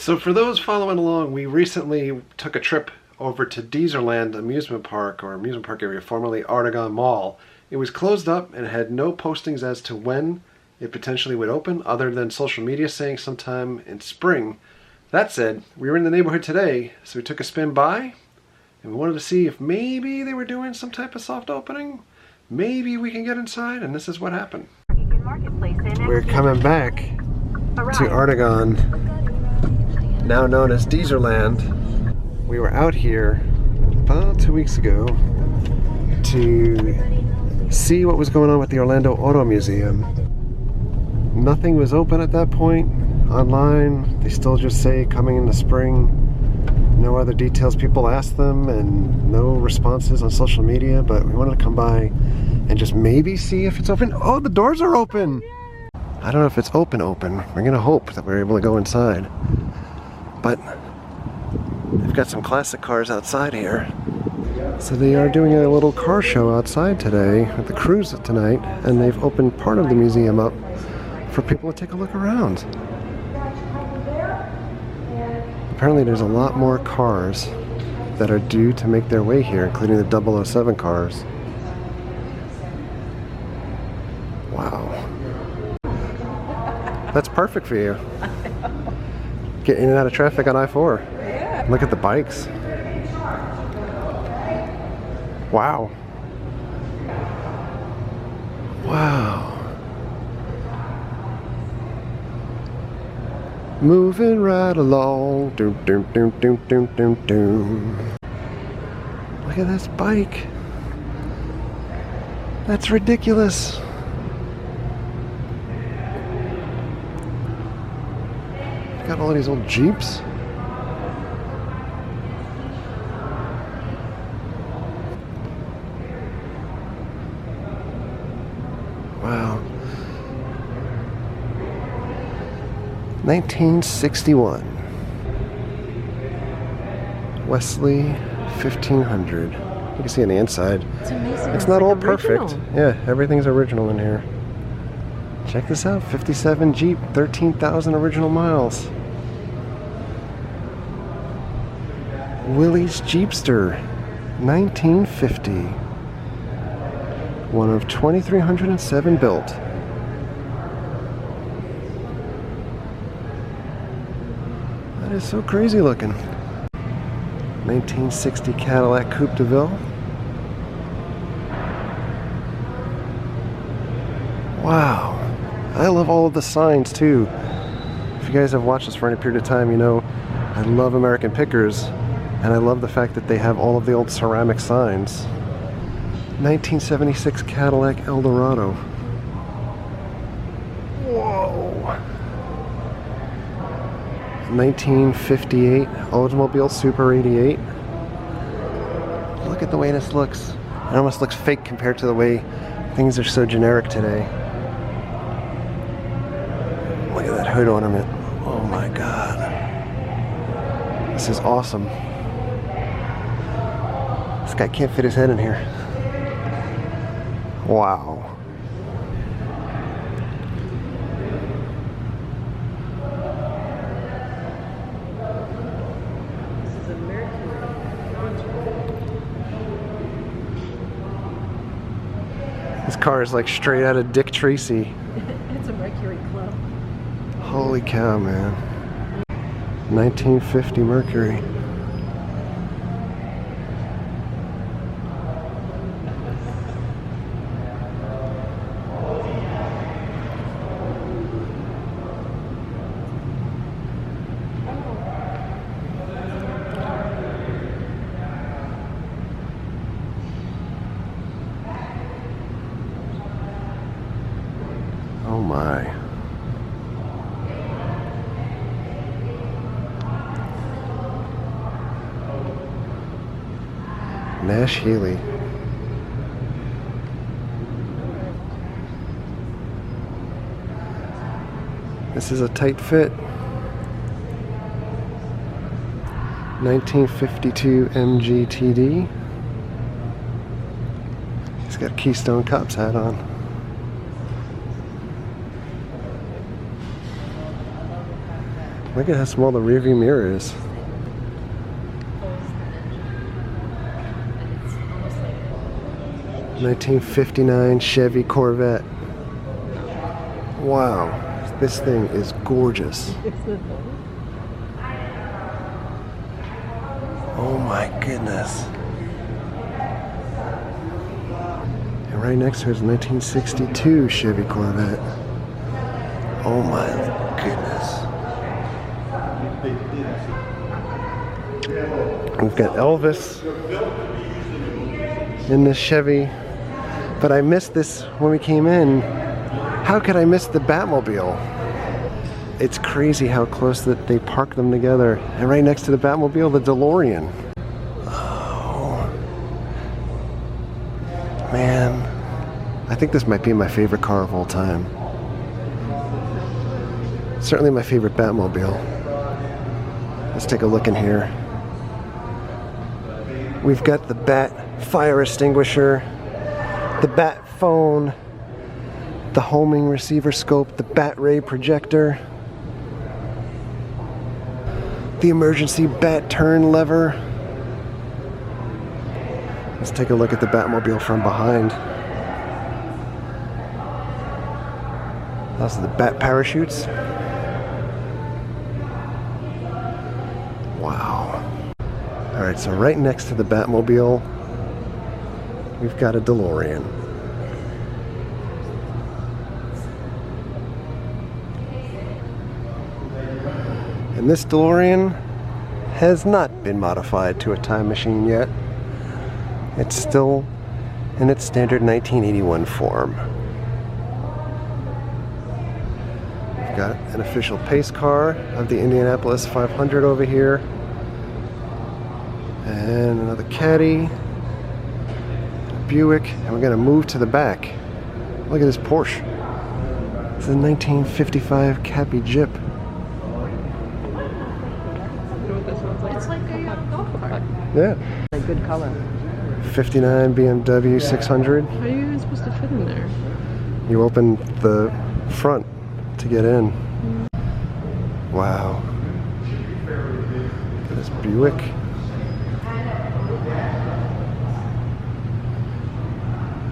So for those following along, we recently took a trip over to Dezerland amusement park area, formerly Artagon Mall. It was closed up and had no postings as to when it potentially would open, other than social media saying sometime in spring. That said, we were in the neighborhood today, so we took a spin by, and we wanted to see if maybe they were doing some type of soft opening. Maybe we can get inside, and this is what happened. We're coming back to Artagon, now known as Dezerland. We were out here about 2 weeks ago to see what was going on with the Orlando Auto Museum. Nothing was open at that point online. They still just say coming in the spring. No other details. People asked them and no responses on social media, but we wanted to come by and just maybe see if it's open. Oh, the doors are open! I don't know if it's open. We're gonna hope that we're able to go inside. But they've got some classic cars outside here. So they are doing a little car show outside today with the cruise tonight, and they've opened part of the museum up for people to take a look around. Apparently there's a lot more cars that are due to make their way here, including the 007 cars. Wow. That's perfect for you. Get in and out of traffic on I-4. Yeah. Look at the bikes. Wow. Wow. Moving right along. Doom, doom, doom, doom, doom, doom, doom. Look at this bike. That's ridiculous. Got all these old Jeeps. Wow. 1961. Wesley 1500. You can see on the inside. It's amazing. It's not like all original. perfect. Yeah, everything's original in here. Check this out, 57 Jeep, 13,000 original miles. Willie's Jeepster, 1950. One of 2,307 built. That is so crazy looking. 1960 Cadillac Coupe de Ville. Wow. I love all of the signs too. If you guys have watched this for any period of time, you know I love American Pickers, and I love the fact that they have all of the old ceramic signs. 1976 Cadillac Eldorado. Whoa. 1958 Oldsmobile Super 88. Look at the way this looks. It almost looks fake compared to the way things are so generic today. Look at that hood ornament. Oh my god. This is awesome. This guy can't fit his head in here. Wow. This car is like straight out of Dick Tracy. It's a Mercury Club. Holy cow, man. 1950 Mercury. Oh my. Nash Healy. This is a tight fit. 1952 MGTD. He's got a Keystone Cops hat on. Look at how small the rearview mirror is. 1959 Chevy Corvette. Wow, this thing is gorgeous. Oh my goodness. And right next to it is a 1962 Chevy Corvette. Oh my goodness. We've got Elvis in this Chevy, but I missed this when we came in. How could I miss the Batmobile? It's crazy how close that they park them together. And right next to the Batmobile, the DeLorean. Oh, man. I think this might be my favorite car of all time. Certainly my favorite Batmobile. Let's take a look in here. We've got the Bat fire extinguisher, the Bat phone, the homing receiver scope, the Bat ray projector, the emergency Bat turn lever. Let's take a look at the Batmobile from behind. Those are the Bat parachutes. Wow. Alright, so right next to the Batmobile, we've got a DeLorean. And this DeLorean has not been modified to a time machine yet. It's still in its standard 1981 form. We've got an official pace car of the Indianapolis 500 over here. And another Caddy, Buick, and we're going to move to the back. Look at this Porsche. It's a 1955 Cappy Jeep. It's like a golf cart. Yeah. A good color. 59 BMW 600. How are you even supposed to fit in there? You open the front to get in. Wow. Look at this Buick.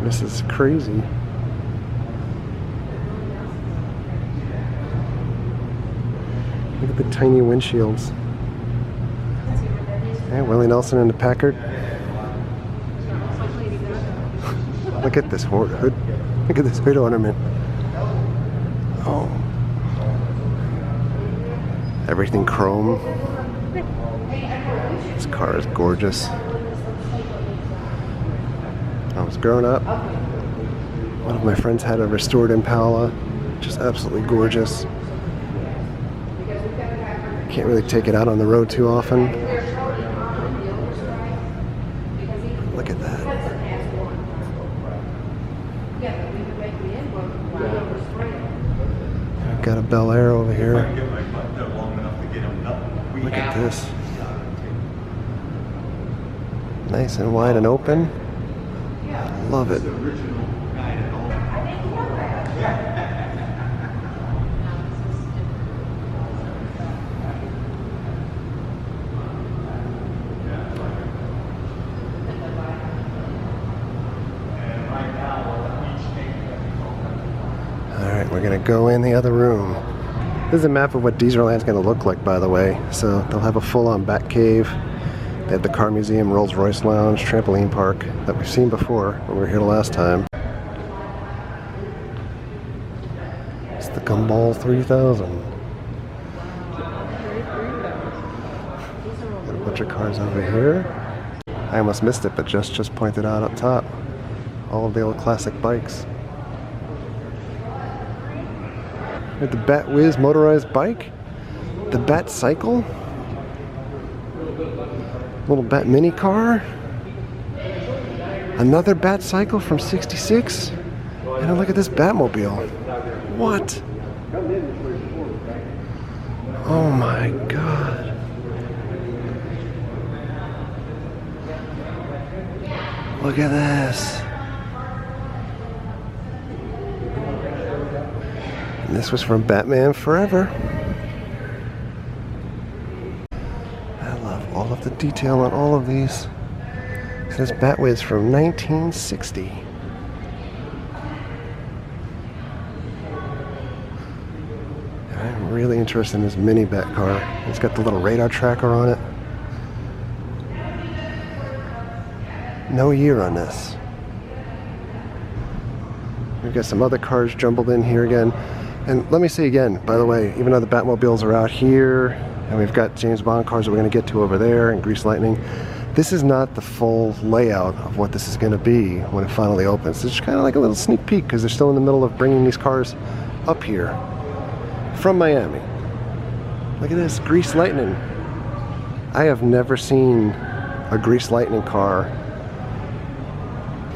This is crazy. Look at the tiny windshields. Hey, Willie Nelson in the Packard. Look at this hood. Look at this hood ornament. Oh. Everything chrome. This car is gorgeous. When I was growing up, one of my friends had a restored Impala, just absolutely gorgeous. Can't really take it out on the road too often. Look at that. I've got a Bel Air over here. Look at this. Nice and wide and open. Love it. Alright, we're going to go in the other room. This is a map of what Dezerland's going to look like, by the way. So they'll have a full-on Batcave. They have the car museum, Rolls-Royce lounge, trampoline park that we've seen before when we were here the last time. It's the Gumball 3000. Got a bunch of cars over here. I almost missed it, but just pointed out up top. All of the old classic bikes. With the Bat Whiz motorized bike. The Bat Cycle. Little Bat mini car. Another Bat Cycle from '66. And then look at this Batmobile. What? Oh my God. Look at this. And this was from Batman Forever. love all of the detail on all of these. It says Batwiz from 1960. I'm really interested in this mini Bat car. It's got the little radar tracker on it. No year on this. We've got some other cars jumbled in here again. And let me say again, by the way, even though the Batmobiles are out here, and we've got James Bond cars that we're going to get to over there, and Grease Lightning, this is not the full layout of what this is going to be when it finally opens. It's just kind of like a little sneak peek, because they're still in the middle of bringing these cars up here from Miami. Look at this, Grease Lightning. I have never seen a Grease Lightning car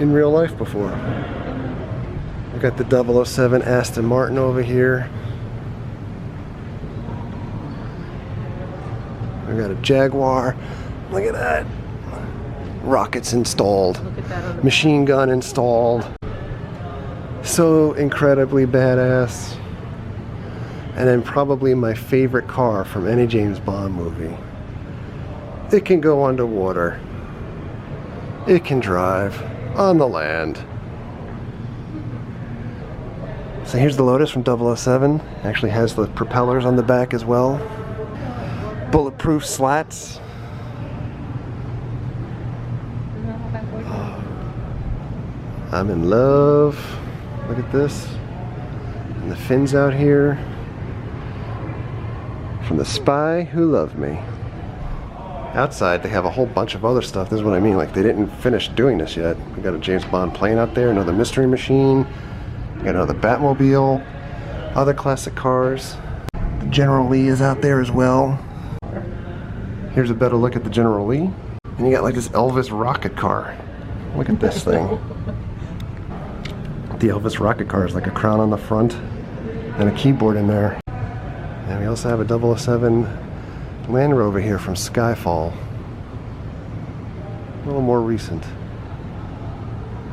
in real life before. We've got the 007 Aston Martin over here. We've got a Jaguar. Look at that. Rockets installed. Look at that on the Machine gun installed. So incredibly badass. And then probably my favorite car from any James Bond movie. It can go underwater. It can drive on the land. So here's the Lotus from 007. Actually has the propellers on the back as well. Bulletproof slats. I'm in love. Look at this. And the fins out here. From the Spy Who Loved Me. Outside they have a whole bunch of other stuff. This is what I mean, like they didn't finish doing this yet. We got a James Bond plane out there, another Mystery Machine. We got another Batmobile, other classic cars. The General Lee is out there as well. Here's a better look at the General Lee. And you got like this Elvis rocket car. Look at this thing. The Elvis rocket car is like a crown on the front and a keyboard in there. And we also have a 007 Land Rover here from Skyfall. A little more recent.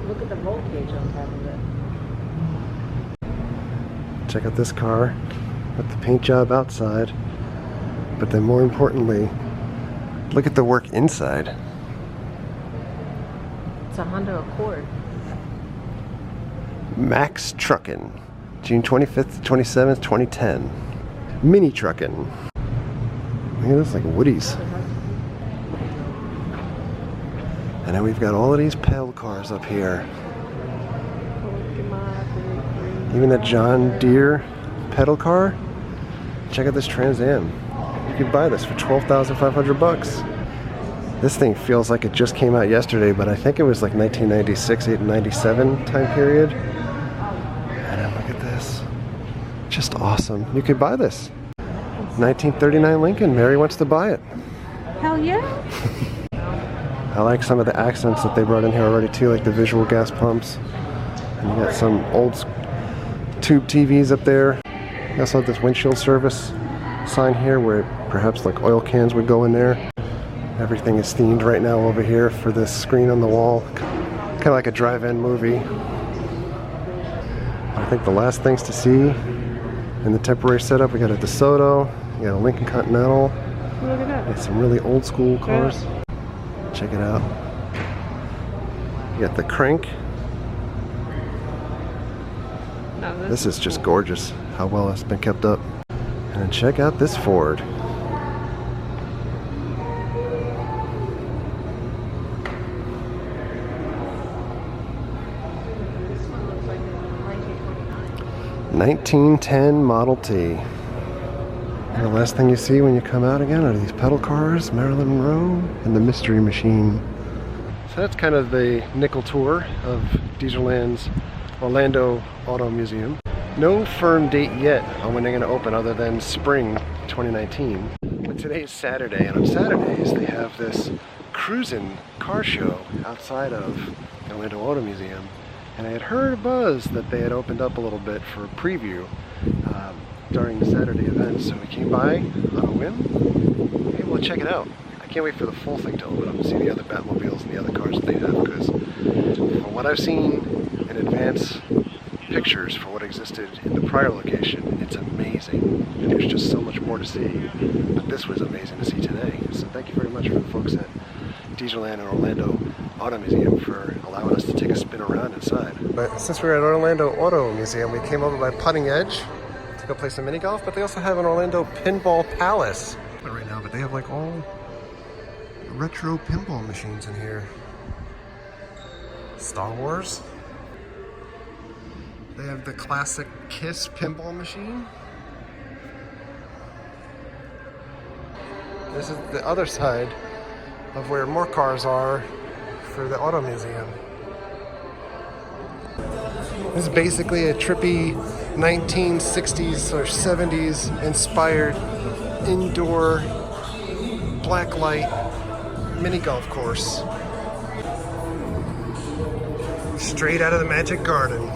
Look at the roll cage on top of it. Check out this car with the paint job outside, but then more importantly, look at the work inside. It's a Honda Accord. Max Truckin', June 25th to 27th, 2010. Mini Truckin'. Look at this, like Woody's. And then we've got all of these pedal cars up here. Even that John Deere pedal car. Check out this Trans Am. You could buy this for $12,500. This thing feels like it just came out yesterday, but I think it was like 1996, 97 time period. And then look at this. Just awesome. You could buy this. 1939 Lincoln. Mary wants to buy it. Hell yeah. I like some of the accents that they brought in here already too, like the visual gas pumps. And you got some old tube TVs up there. You also have this windshield service sign here where perhaps like oil cans would go in there. Everything is themed right now over here for this screen on the wall. Kind of like a drive-in movie. I think the last things to see in the temporary setup, we got a DeSoto, you got a Lincoln Continental. Look at that. Got some really old school cars. Check it out. You got the Crank. No, This is just gorgeous, how well it's been kept up. And then check out this Ford. This one looks like a 1929. 1910 Model T. And the last thing you see when you come out again are these pedal cars, Marilyn Monroe, and the Mystery Machine. So that's kind of the nickel tour of Dezerland's Orlando Auto Museum. No firm date yet on when they're going to open other than spring 2019. But today is Saturday, and on Saturdays they have this cruising car show outside of the Orlando Auto Museum. And I had heard a buzz that they had opened up a little bit for a preview during the Saturday event, so we came by on a whim. Maybe we'll check it out. I can't wait for the full thing to open up and see the other Batmobiles and the other cars that they have, because from what I've seen in advance, pictures for what existed in the prior location. It's amazing. There's just so much more to see. But this was amazing to see today. So thank you very much for the folks at Dezerland and Orlando Auto Museum for allowing us to take a spin around inside. But since we're at Orlando Auto Museum, we came over by Putting Edge to go play some mini golf, but they also have an Orlando Pinball Palace right now, but they have like all retro pinball machines in here. Star Wars. They have the classic KISS pinball machine. This is the other side of where more cars are for the auto museum. This is basically a trippy 1960s or 70s inspired indoor blacklight mini golf course. Straight out of the Magic Garden.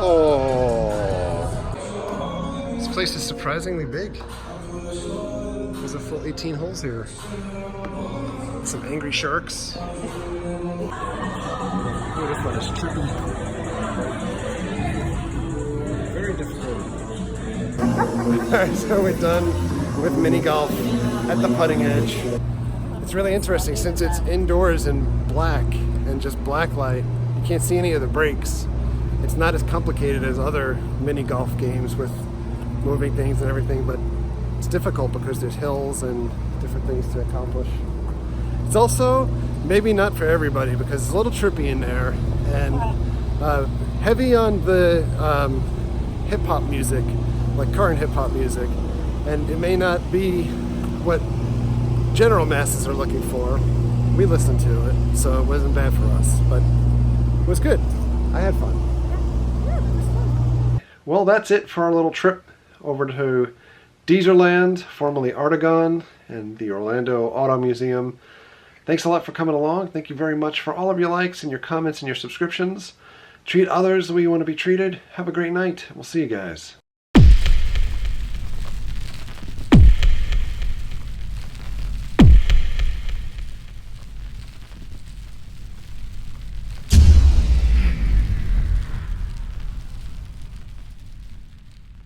Oh, this place is surprisingly big. There's a full 18 holes here. Some angry sharks. Ooh, this one is trippy. Very difficult. Alright, so we're done with mini golf at the Putting Edge. It's really interesting since it's indoors in black and just black light. You can't see any of the breaks. It's not as complicated as other mini golf games with moving things and everything, but it's difficult because there's hills and different things to accomplish. It's also maybe not for everybody because it's a little trippy in there and heavy on the hip-hop music, like current hip-hop music, and it may not be what general masses are looking for. We listened to it, so it wasn't bad for us, but it was good. I had fun. Well, that's it for our little trip over to Dezerland, formerly Artagon, and the Orlando Auto Museum. Thanks a lot for coming along. Thank you very much for all of your likes and your comments and your subscriptions. Treat others the way you want to be treated. Have a great night. We'll see you guys.